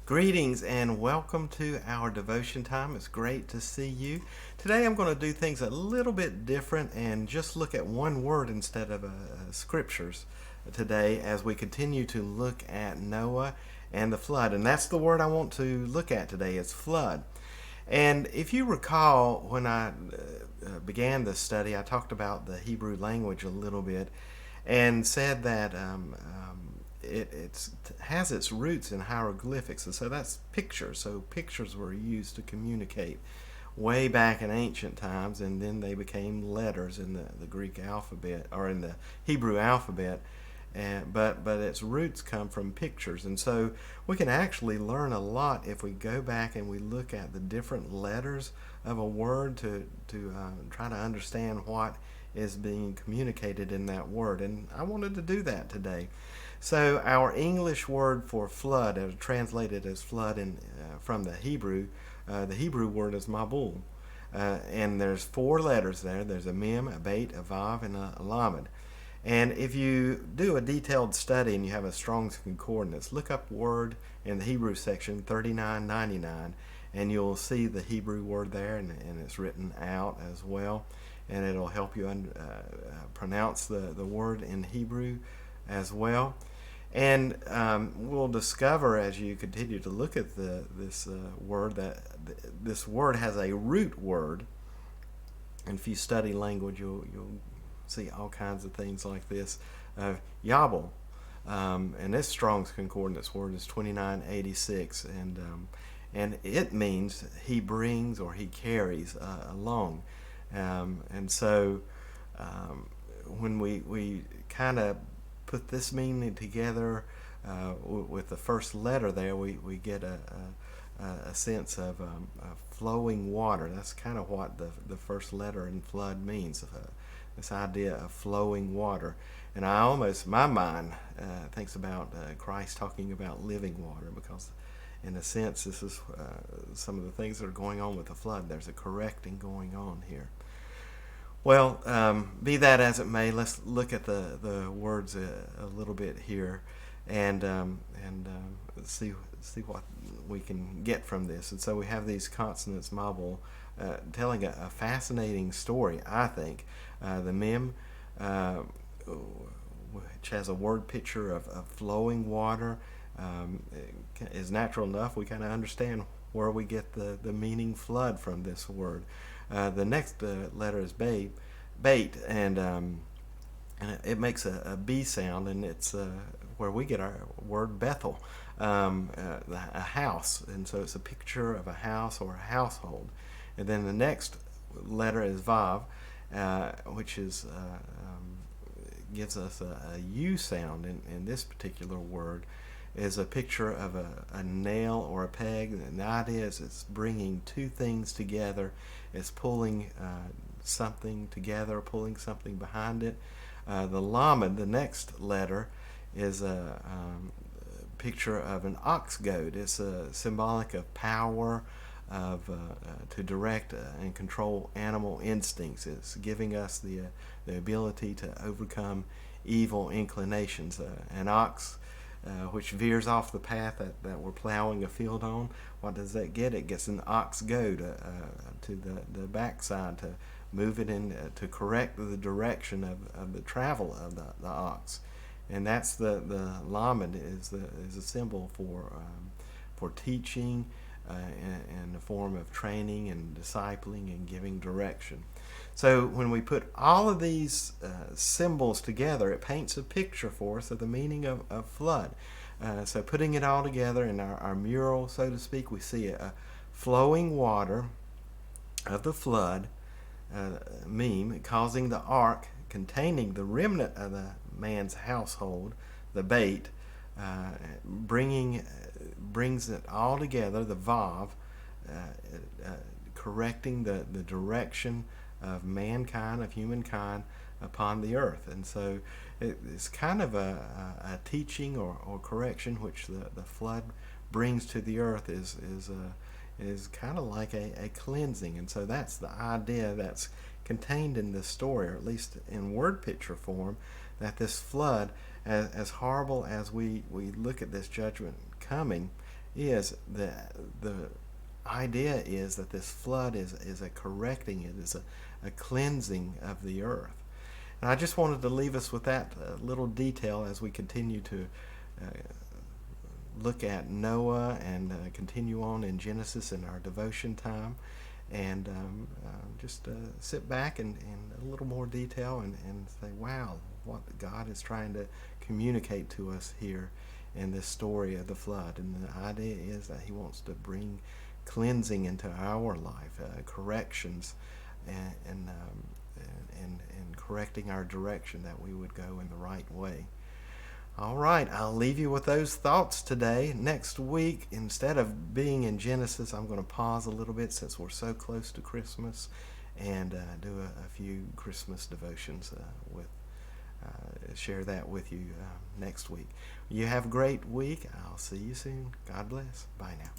Greetings and welcome to our devotion time. It's great to see you. Today I'm going to do things a little bit different and just look at one word instead of scriptures today as we continue to look at Noah and the flood. And that's the word I want to look at today. It's flood. And if you recall, when I began this study, I talked about the Hebrew language a little bit and said that it has its roots in hieroglyphics, and so that's pictures. So pictures were used to communicate way back in ancient times, and then they became letters in the Greek alphabet or in the Hebrew alphabet. But its roots come from pictures, and so we can actually learn a lot if we go back and we look at the different letters of a word to try to understand what is being communicated in that word. And I wanted to do that today. So our English word for flood, translated as flood from the Hebrew word is mabul. And there's four letters there. There's a mem, a bait, a vav, and a lamed. And if you do a detailed study and you have a Strong's Concordance, look up word in the Hebrew section 3999, and you'll see the Hebrew word there, and it's written out as well. And it'll help you pronounce the word in Hebrew as well. And we'll discover as you continue to look at this word that this word has a root word. And if you study language, you'll see all kinds of things like this. Yabel. And this Strong's Concordance word is 2986. And it means he brings or he carries along. And so when we kind of put this meaning together with the first letter there, we get a sense of flowing water. That's kind of what the first letter in flood means, this idea of flowing water. And my mind thinks about Christ talking about living water, because in a sense this is some of the things that are going on with the flood. There's a correcting going on here. Well, be that as it may, let's look at the words a little bit here, and see what we can get from this. And so we have these consonants, mabul, telling a fascinating story, I think. The mem, which has a word picture of flowing water, is natural enough. We kind of understand where we get the meaning flood from this word. The next letter is bait, and it makes a B sound, and it's where we get our word Bethel, a house. And so it's a picture of a house or a household. And then the next letter is Vav, which is gives us a U sound in this particular word. Is a picture of a nail or a peg, and the idea is it's bringing two things together. It's pulling something together, pulling something behind it. The lamed, the next letter, is a picture of an ox goad. It's symbolic of power, to direct and control animal instincts. It's giving us the ability to overcome evil inclinations. An ox which veers off the path that we're plowing a field on, what does that get? It gets an ox goad to the backside to move it in, to correct the direction of the travel of the ox. And that's the lamed is a symbol for teaching in the form of training and discipling and giving direction. So when we put all of these symbols together, it paints a picture for us of the meaning of flood. So putting it all together in our mural, so to speak, we see a flowing water of the flood, meme, causing the ark containing the remnant of the man's household, the bait, brings it all together, the vav, correcting the direction of mankind, of humankind, upon the earth. And so it's kind of a teaching or correction which the flood brings to the earth is kind of like a cleansing. And so that's the idea that's contained in this story, or at least in word picture form, that this flood, as horrible as we look at this judgment coming, is the idea is that this flood is a correcting, it is a cleansing of the earth. And I just wanted to leave us with that little detail as we continue to uh, look at Noah and continue on in Genesis in our devotion time. And just sit back and a little more detail and say, wow, what God is trying to communicate to us here in this story of the flood. And the idea is that He wants to bring cleansing into our life, corrections, and correcting our direction, that we would go in the right way. All right, I'll leave you with those thoughts today. Next week, instead of being in Genesis, I'm going to pause a little bit since we're so close to Christmas, and do a few Christmas devotions share that with you next week. You have a great week. I'll see you soon. God bless. Bye now.